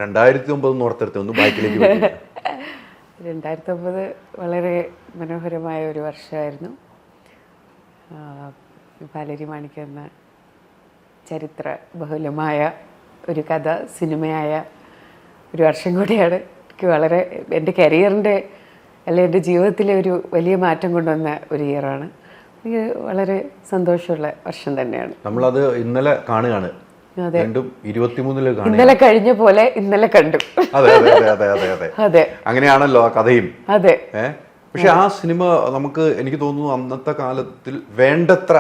2009 ഓർത്തെടുത്ത് ഒന്ന് ബാക്കിലേക്ക് 2009 വളരെ മനോഹരമായ ഒരു വർഷമായിരുന്നു. പാലേരി മാണിക്യം എന്ന ചരിത്ര ബഹുലമായ ഒരു കഥ സിനിമയായ ഒരു വർഷം കൂടിയാണ്. എനിക്ക് വളരെ എൻ്റെ കരിയറിൻ്റെ അല്ലെങ്കിൽ എൻ്റെ ജീവിതത്തിലെ ഒരു വലിയ മാറ്റം കൊണ്ടുവന്ന ഒരു ഇയറാണ്. എനിക്ക് വളരെ സന്തോഷമുള്ള വർഷം തന്നെയാണ്. നമ്മളത് ഇന്നലെ കാണുകയാണ്. ഇന്നലെ കഴിഞ്ഞ പോലെ ഇന്നലെ കണ്ടു. അതെ അതെ അതെ അതെ അതെ അതെ അങ്ങനെയാണല്ലോ ആ കഥയും. അതെ. പക്ഷെ ആ സിനിമ നമുക്ക് എനിക്ക് തോന്നുന്നു അന്നത്തെ കാലത്തിൽ വേണ്ടത്ര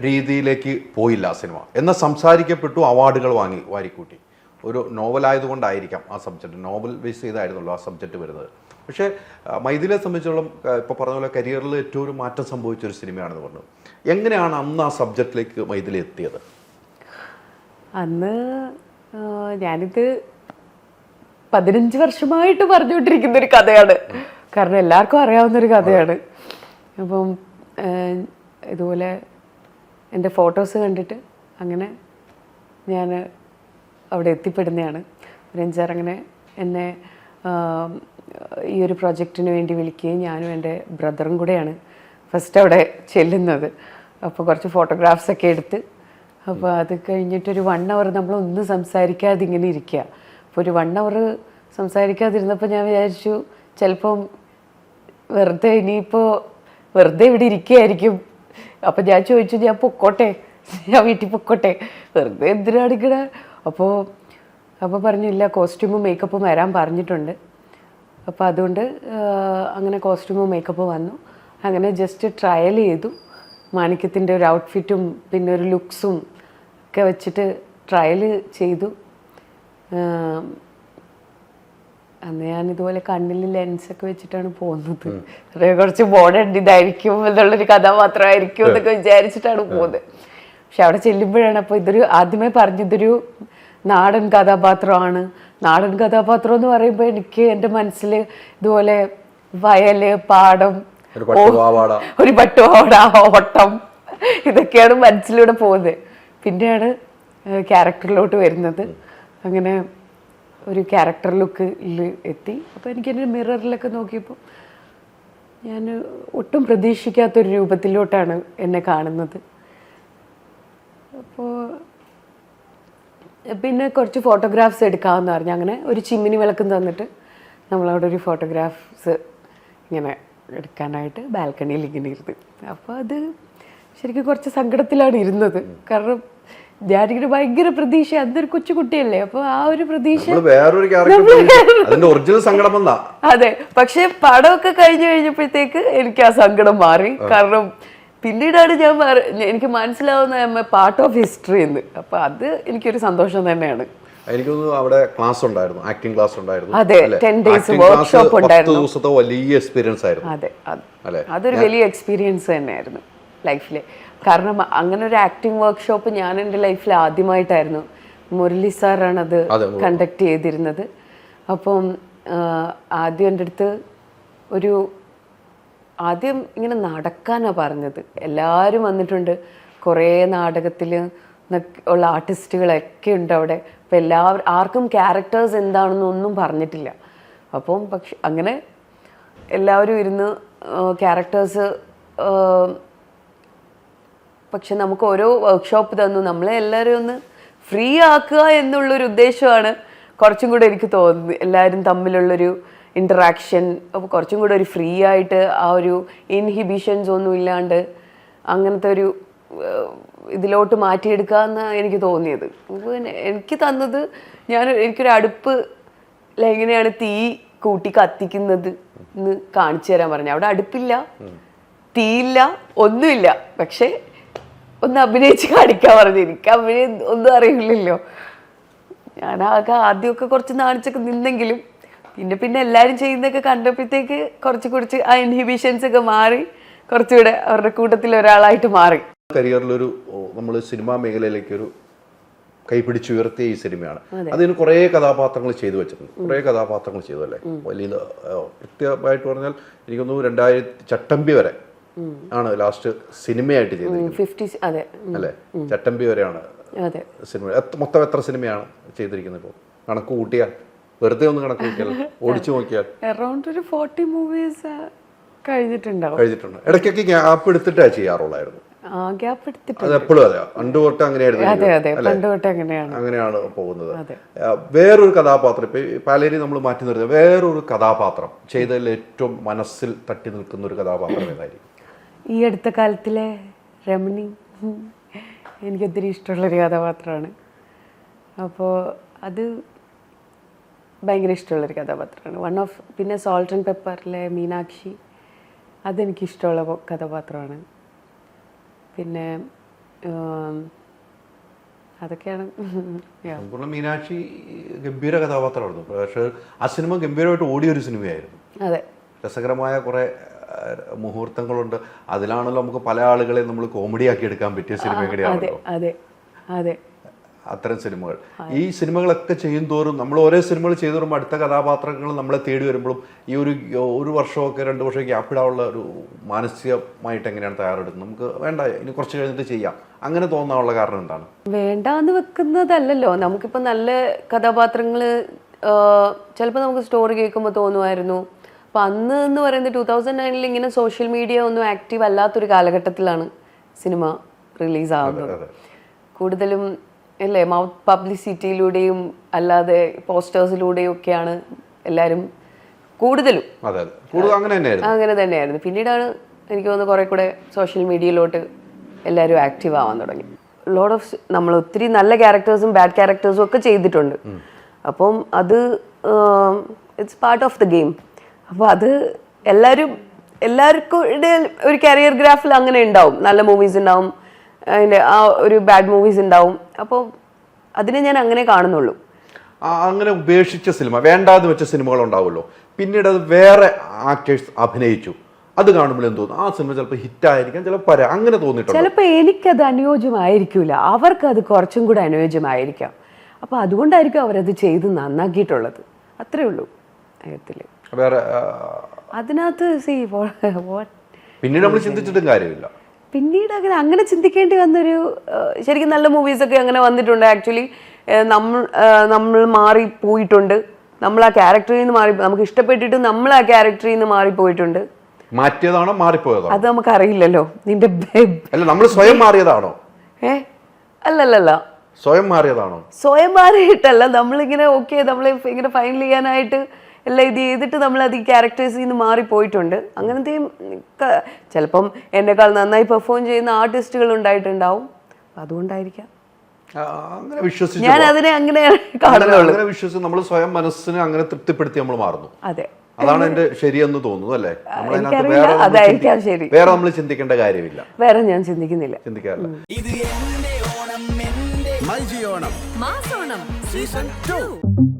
രീതിയിലേക്ക് പോയില്ല ആ സിനിമ. എന്നാൽ സംസാരിക്കപ്പെട്ടു, അവാർഡുകൾ വാരിക്കൂട്ടി. ഒരു നോവലായതുകൊണ്ടായിരിക്കാം ആ സബ്ജക്റ്റ്, നോവൽ ബേസ് ചെയ്തായിരുന്നല്ലോ ആ സബ്ജക്റ്റ് വരുന്നത്. പക്ഷേ മൈഥിലിയെ സംബന്ധിച്ചോളം ഇപ്പോൾ പറഞ്ഞ പോലെ കരിയറിൽ ഏറ്റവും ഒരു മാറ്റം സംഭവിച്ചൊരു സിനിമയാണെന്ന് പറഞ്ഞു. എങ്ങനെയാണ് അന്ന് ആ സബ്ജക്റ്റിലേക്ക് മൈഥിലി എത്തിയത്? അന്ന് ഞാനിത് 15 വർഷമായിട്ട് പറഞ്ഞുകൊണ്ടിരിക്കുന്ന ഒരു കഥയാണ്. കാരണം എല്ലാവർക്കും അറിയാവുന്നൊരു കഥയാണ്. അപ്പം ഇതുപോലെ എൻ്റെ ഫോട്ടോസ് കണ്ടിട്ട് അങ്ങനെ ഞാൻ അവിടെ എത്തിപ്പെടുന്നതാണ്. രഞ്ജാർ അങ്ങനെ എന്നെ ഈ ഒരു പ്രൊജക്റ്റിന് വേണ്ടി വിളിക്കുകയും ഞാനും എൻ്റെ ബ്രദറും കൂടെയാണ് ഫസ്റ്റ് അവിടെ ചെല്ലുന്നത്. അപ്പോൾ കുറച്ച് ഫോട്ടോഗ്രാഫ്സൊക്കെ എടുത്ത്, അപ്പോൾ അത് കഴിഞ്ഞിട്ടൊരു 1 hour നമ്മളൊന്നും സംസാരിക്കാതെ ഇങ്ങനെ ഇരിക്കുക. അപ്പോൾ ഒരു 1 hour സംസാരിക്കാതിരുന്നപ്പോൾ ഞാൻ വിചാരിച്ചു ചിലപ്പം ഇനിയിപ്പോൾ വെറുതെ ഇവിടെ ഇരിക്കുകയായിരിക്കും. അപ്പം ഞാൻ ചോദിച്ചു, ഞാൻ പൊക്കോട്ടെ, ഞാൻ വീട്ടിൽ പൊക്കോട്ടെ, വെറുതെ എന്തിനാണിക്കണ? അപ്പോൾ പറഞ്ഞില്ല, കോസ്റ്റ്യൂമും മേക്കപ്പും വരാൻ പറഞ്ഞിട്ടുണ്ട്. അപ്പോൾ അതുകൊണ്ട് അങ്ങനെ കോസ്റ്റ്യൂമും മേക്കപ്പും വന്നു. അങ്ങനെ ജസ്റ്റ് ട്രയൽ ചെയ്തു. മാണിക്യത്തിൻ്റെ ഒരു ഔട്ട്ഫിറ്റും പിന്നെ ഒരു ലുക്സും ഒക്കെ വെച്ചിട്ട് ട്രയൽ ചെയ്തു. അന്ന് ഞാനിതുപോലെ കണ്ണിൽ ലെൻസൊക്കെ വെച്ചിട്ടാണ് പോകുന്നത്. കുറച്ച് ബോർഡ് ഇതായിരിക്കും എന്നുള്ളൊരു കഥാപാത്രമായിരിക്കും എന്നൊക്കെ വിചാരിച്ചിട്ടാണ് പോകുന്നത്. പക്ഷെ അവിടെ ചെല്ലുമ്പോഴാണ് അപ്പോൾ ആദ്യമേ പറഞ്ഞതൊരു നാടൻ കഥാപാത്രമാണ്. നാടൻ കഥാപാത്രം എന്ന് പറയുമ്പോൾ എനിക്ക് എൻ്റെ മനസ്സിൽ ഇതുപോലെ വയല്, പാടം, ഒരു പട്ടുപാവാട, ഓട്ടം, ഇതൊക്കെയാണ് മനസ്സിലൂടെ പോകുന്നത്. പിന്നെയാണ് ക്യാരക്ടറിലോട്ട് വരുന്നത്. അങ്ങനെ ഒരു ക്യാരക്ടർ ലുക്കിൽ എത്തി. അപ്പോൾ എനിക്കെൻ്റെ മിററിലൊക്കെ നോക്കിയപ്പോൾ ഞാൻ ഒട്ടും പ്രതീക്ഷിക്കാത്തൊരു രൂപത്തിലോട്ടാണ് എന്നെ കാണുന്നത്. അപ്പോൾ പിന്നെ കുറച്ച് ഫോട്ടോഗ്രാഫ്സ് എടുക്കാമെന്ന് പറഞ്ഞു. അങ്ങനെ ഒരു ചിമ്മിനി വിളക്കും തന്നിട്ട് നമ്മളവിടെ ഒരു ഫോട്ടോഗ്രാഫ്സ് ഇങ്ങനെ എടുക്കാനായിട്ട് ബാൽക്കണിയിൽ ഇങ്ങനെ ഇരുന്ന്. അപ്പോൾ അത് ശരിക്കും കുറച്ച് സങ്കടത്തിലാണ് ഇരുന്നത്. കാരണം ഞാനിങ്ങനെ ഭയങ്കര പ്രതീക്ഷ, അതൊരു കൊച്ചുകുട്ടിയല്ലേ, അപ്പോൾ ആ ഒരു പ്രതീക്ഷ. അതെ. പക്ഷെ പടമൊക്കെ കഴിഞ്ഞപ്പോഴത്തേക്ക് എനിക്ക് ആ സങ്കടം മാറി. കാരണം പിന്നീടാണ് എനിക്ക് മനസ്സിലാവുന്ന പാർട്ട് ഓഫ് ഹിസ്റ്ററി എന്ന്. അപ്പൊ അത് എനിക്കൊരു സന്തോഷം തന്നെയാണ്. എനിക്ക് അവിടെ ക്ലാസ് ഉണ്ടായിരുന്നു, ആക്ടിംഗ് ക്ലാസ് ഉണ്ടായിരുന്നു. അതെ, 10 days വർക്ക്ഷോപ്പ് ഉണ്ടായിരുന്നു. 10 ദിവസത്തെ വലിയ എക്സ്പീരിയൻസ് ആയിരുന്നു. അതെ, അതൊരു വലിയ എക്സ്പീരിയൻസ് തന്നെയായിരുന്നു ലൈഫില്. കാരണം അങ്ങനെ ഒരു ആക്ടിംഗ് വർക്ക്ഷോപ്പ് ഞാൻ എൻ്റെ ലൈഫിൽ ആദ്യമായിട്ടായിരുന്നു. മുരളി സാറാണ് അത് കണ്ടക്ട് ചെയ്തിരുന്നത്. അപ്പം ആദ്യം എൻ്റെ അടുത്ത് ആദ്യം ഇങ്ങനെ നടക്കാനാണ് പറഞ്ഞത്. എല്ലാവരും വന്നിട്ടുണ്ട്, കുറേ നാടകത്തിൽ ഉള്ള ആർട്ടിസ്റ്റുകളൊക്കെ ഉണ്ട് അവിടെ. അപ്പം ആർക്കും ക്യാരക്ടേഴ്സ് എന്താണെന്നൊന്നും പറഞ്ഞിട്ടില്ല. അപ്പം പക്ഷെ അങ്ങനെ എല്ലാവരും ഇരുന്ന് ക്യാരക്ടേഴ്സ്, പക്ഷെ നമുക്ക് ഓരോ വർക്ക്ഷോപ്പ് തന്നു. നമ്മളെ എല്ലാവരും ഒന്ന് ഫ്രീ ആക്കുക എന്നുള്ളൊരു ഉദ്ദേശമാണ് കുറച്ചും കൂടെ എനിക്ക് തോന്നുന്നത്. എല്ലാവരും തമ്മിലുള്ളൊരു ഇൻറ്ററാക്ഷൻ, അപ്പോൾ കുറച്ചും കൂടെ ഒരു ഫ്രീ ആയിട്ട്, ആ ഒരു ഇൻഹിബിഷൻസ് ഒന്നും ഇല്ലാണ്ട് അങ്ങനത്തെ ഒരു ഇതിലോട്ട് മാറ്റിയെടുക്കുക എന്നാണ് എനിക്ക് തോന്നിയത്. എനിക്ക് തന്നത്, എനിക്കൊരു അടുപ്പ് എങ്ങനെയാണ് തീ കൂട്ടി കത്തിക്കുന്നത് എന്ന് കാണിച്ചു തരാൻ പറഞ്ഞു. അവിടെ അടുപ്പില്ല, തീയില്ല, ഒന്നുമില്ല. പക്ഷെ ഒന്ന് അഭിനയിച്ച് കാണിക്കാൻ പറഞ്ഞു. എനിക്ക് അഭിനയം ഒന്നും അറിയില്ലല്ലോ. ഞാനാകെ ആദ്യമൊക്കെ കുറച്ച് നാണിച്ചൊക്കെ നിന്നെങ്കിലും പിന്നെ എല്ലാവരും ചെയ്യുന്നതൊക്കെ കണ്ടപ്പോഴത്തേക്ക് കുറച്ച് ആ ഇൻഹിബിഷൻസ് ഒക്കെ മാറി, കുറച്ചുകൂടെ അവരുടെ കൂട്ടത്തിൽ ഒരാളായിട്ട് മാറി. കരിയറിലൊരു നമ്മൾ സിനിമാ മേഖലയിലേക്ക് ഒരു കൈപിടിച്ചുയർത്തിയ ഈ സിനിമയാണ്. അതിന് കുറേ കഥാപാത്രങ്ങൾ ചെയ്തു വെച്ചിട്ടുണ്ട്. കുറേ കഥാപാത്രങ്ങൾ ചെയ്തു അല്ലേ? വലിയ കൃത്യമായിട്ട് പറഞ്ഞാൽ എനിക്കൊന്നു 2000 ചട്ടമ്പി വരെ ആണ് ലാസ്റ്റ് സിനിമയായിട്ട് ചെയ്തിരിക്കുന്നത് അല്ലേ? ചട്ടമ്പി വരെയാണ് സിനിമ. മൊത്തം എത്ര സിനിമയാണ് ചെയ്തിരിക്കുന്നത് ഇപ്പോൾ കണക്ക് കൂട്ടിയാൽ? വെറുതെ ഒന്ന് കണക്ക് നോക്കിയാൽ, ഓടിച്ചു നോക്കിയാൽ അറൗണ്ട് ഒരു 40 മൂവീസ് കഴിഞ്ഞിട്ടുണ്ടാവും. ഇടയ്ക്കൊക്കെ ഗ്യാപ്പ് എടുത്തിട്ടാണ് ചെയ്യാറുള്ളായിരുന്നു. ഗ്യാപ്പ് എടുത്തിട്ട് അത് എപ്പോഴും അതെ, പണ്ട് തൊട്ട് അങ്ങനെയായിരുന്നു. പണ്ട് തൊട്ട് അങ്ങനെയാണ് പോകുന്നത്. വേറൊരു കഥാപാത്രം ഇപ്പൊ പാലേരി നമ്മൾ മാറ്റി നിർത്തുക, വേറൊരു കഥാപാത്രം ചെയ്തതിൽ ഏറ്റവും മനസ്സിൽ തട്ടി നിൽക്കുന്ന ഒരു കഥാപാത്രം ഏതായിരിക്കും? ഈ അടുത്ത കാലത്തിലെ രമണി എനിക്കൊത്തിരി ഇഷ്ടമുള്ളൊരു കഥാപാത്രമാണ്. അപ്പോൾ അത് ഭയങ്കര ഇഷ്ടമുള്ളൊരു കഥാപാത്രമാണ്. പിന്നെ സോൾട്ട് ആൻഡ് പെപ്പറിലെ മീനാക്ഷി, അതെനിക്കിഷ്ടമുള്ള കഥാപാത്രമാണ്. പിന്നെ അതൊക്കെയാണ്. മീനാക്ഷി ഗംഭീര കഥാപാത്രമായിരുന്നു. പക്ഷേ ആ സിനിമ ഗംഭീരമായിട്ട് ഓടിയൊരു സിനിമയായിരുന്നു. അതെ, രസകരമായ കുറെ മുഹൂർത്തങ്ങളുണ്ട്. അതിലാണല്ലോ നമുക്ക് പല ആളുകളെ നമ്മൾ കോമഡിയാക്കി എടുക്കാൻ പറ്റിയ സിനിമ എങ്ങനെയാണല്ലോ. അതെ അതെ, അത്തരം സിനിമകൾ. ഈ സിനിമകളൊക്കെ ചെയ്യും തോറും നമ്മൾ ഓരോ സിനിമകൾ ചെയ്തു വരുമ്പോൾ അടുത്ത കഥാപാത്രങ്ങൾ നമ്മളെ തേടി വരുമ്പോഴും ഈ ഒരു വർഷമൊക്കെ 2 വർഷം ഗ്യാപ്പിടാനുള്ള ഒരു മാനസികമായിട്ട് എങ്ങനെയാണ് തയ്യാറെടുക്കുന്നത്? നമുക്ക് വേണ്ട, ഇനി കുറച്ച് കഴിഞ്ഞിട്ട് ചെയ്യാം, അങ്ങനെ തോന്നാനുള്ള കാരണം എന്താണ്? വേണ്ടാന്ന് വെക്കുന്നതല്ലല്ലോ. നമുക്കിപ്പോൾ നല്ല കഥാപാത്രങ്ങൾ ചിലപ്പോൾ നമുക്ക് സ്റ്റോറി കേൾക്കുമ്പോൾ തോന്നുമായിരുന്നു. അപ്പം അന്ന് എന്ന് പറയുന്നത് 2009 ഇങ്ങനെ സോഷ്യൽ മീഡിയ ഒന്നും ആക്റ്റീവ് അല്ലാത്തൊരു കാലഘട്ടത്തിലാണ് സിനിമ റിലീസാവുന്നത്. കൂടുതലും അല്ലേ മൗത്ത് പബ്ലിസിറ്റിയിലൂടെയും അല്ലാതെ പോസ്റ്റേഴ്സിലൂടെയും ഒക്കെയാണ് എല്ലാവരും കൂടുതലും അങ്ങനെ തന്നെയായിരുന്നു. പിന്നീടാണ് എനിക്ക് തോന്നുന്നു കുറെ കൂടെ സോഷ്യൽ മീഡിയയിലോട്ട് എല്ലാവരും ആക്റ്റീവ് ആവാൻ തുടങ്ങി. ലോട്ട് ഓഫ് നമ്മൾ ഒത്തിരി നല്ല ക്യാരക്ടേഴ്സും ബാഡ് ക്യാരക്ടേഴ്സും ഒക്കെ ചെയ്തിട്ടുണ്ട്. അപ്പം അത് it's part of the game. അപ്പോൾ അത് എല്ലാവർക്കും ഒരു കരിയർ ഗ്രാഫിൽ അങ്ങനെ ഉണ്ടാവും. നല്ല മൂവീസ് ഉണ്ടാവും, അതിൻ്റെ ആ ഒരു ബാഡ് മൂവീസ് ഉണ്ടാവും. അപ്പോൾ അതിനെ ഞാൻ അങ്ങനെ കാണുന്നുള്ളൂ. അങ്ങനെ ഉപേക്ഷിച്ച സിനിമ, വേണ്ടാതെ വെച്ച സിനിമകൾ ഉണ്ടാവുമല്ലോ, പിന്നീട് അത് വേറെ ആക്ടേഴ്സ് അഭിനയിച്ചു, അത് കാണുമ്പോൾ എന്ത് തോന്നുന്നു? ആ സിനിമ ചിലപ്പോൾ ഹിറ്റായിരിക്കാം, ചിലപ്പോൾ അങ്ങനെ തോന്നിയിട്ടുണ്ട്. ചിലപ്പോൾ എനിക്കത് അനുയോജ്യമായിരിക്കില്ല, അവർക്കത് കുറച്ചും കൂടെ അനുയോജ്യമായിരിക്കാം. അപ്പോൾ അതുകൊണ്ടായിരിക്കും അവരത് ചെയ്ത് നന്നാക്കിയിട്ടുള്ളത്. അത്രേ ഉള്ളൂ കാര്യത്തിൽ. വേറെ അതിനകത്ത് പിന്നീട് നമ്മൾ ചിന്തിച്ചിട്ടും കാര്യമില്ല. പിന്നീട് അങ്ങനെ ചിന്തിക്കേണ്ടി വന്നൊരു ശരിക്കും നല്ല മൂവീസൊക്കെ അങ്ങനെ വന്നിട്ടുണ്ട്. ആക്ച്വലി നമ്മൾ മാറിപ്പോയിട്ടുണ്ട്. നമ്മൾ ആ ക്യാരക്ടറിൽ നിന്ന് നമുക്ക് ഇഷ്ടപ്പെട്ടിട്ട് നമ്മൾ ആ ക്യാരക്ടറിൽ നിന്ന് മാറിപ്പോയിട്ടുണ്ട്. മാറ്റിയതാണോ മാറിപ്പോയതാണോ അത് നമുക്ക് അറിയില്ലല്ലോ. നിന്റെ നമ്മൾ സ്വയം മാറിയതാണോ? അല്ലല്ല, സ്വയം മാറിയതാണോ? സ്വയം മാറിയിട്ടല്ല, നമ്മളിങ്ങനെ നമ്മളെ ഇങ്ങനെ ഫൈനൽ ചെയ്യാനായിട്ട് എല്ലാം ഇത് ചെയ്തിട്ട് നമ്മളത് ഈ ക്യാരക്ടേഴ്സിൽ നിന്ന് മാറിപ്പോയിട്ടുണ്ട്. അങ്ങനത്തെ ചിലപ്പം എന്നെക്കാൾ നന്നായി പെർഫോം ചെയ്യുന്ന ആർട്ടിസ്റ്റുകൾ ഉണ്ടായിട്ടുണ്ടാവും. അതുകൊണ്ടായിരിക്കാം ഞാൻ അതിനെ അങ്ങനെ കാണുന്നുള്ളൂ. വിശ്വസിച്ച് നമ്മൾ സ്വയം മനസ്സിനെ അങ്ങനെ തൃപ്തിപ്പെടുത്തി നമ്മൾ മാറുന്നു. അതെ, അതാണ് എന്റെ ശരിയെന്ന് തോന്നുന്നു അല്ലേ? അതായിരിക്കാം ശരി. വേറെ നമ്മൾ ചിന്തിക്കേണ്ട കാര്യമില്ല. വേറെ ഞാൻ ചിന്തിക്കാറില്ല. ഇത് എന്റെ ഓണം, എന്റെ മൈജി ഓണം മാസോണം സീസൺ 2.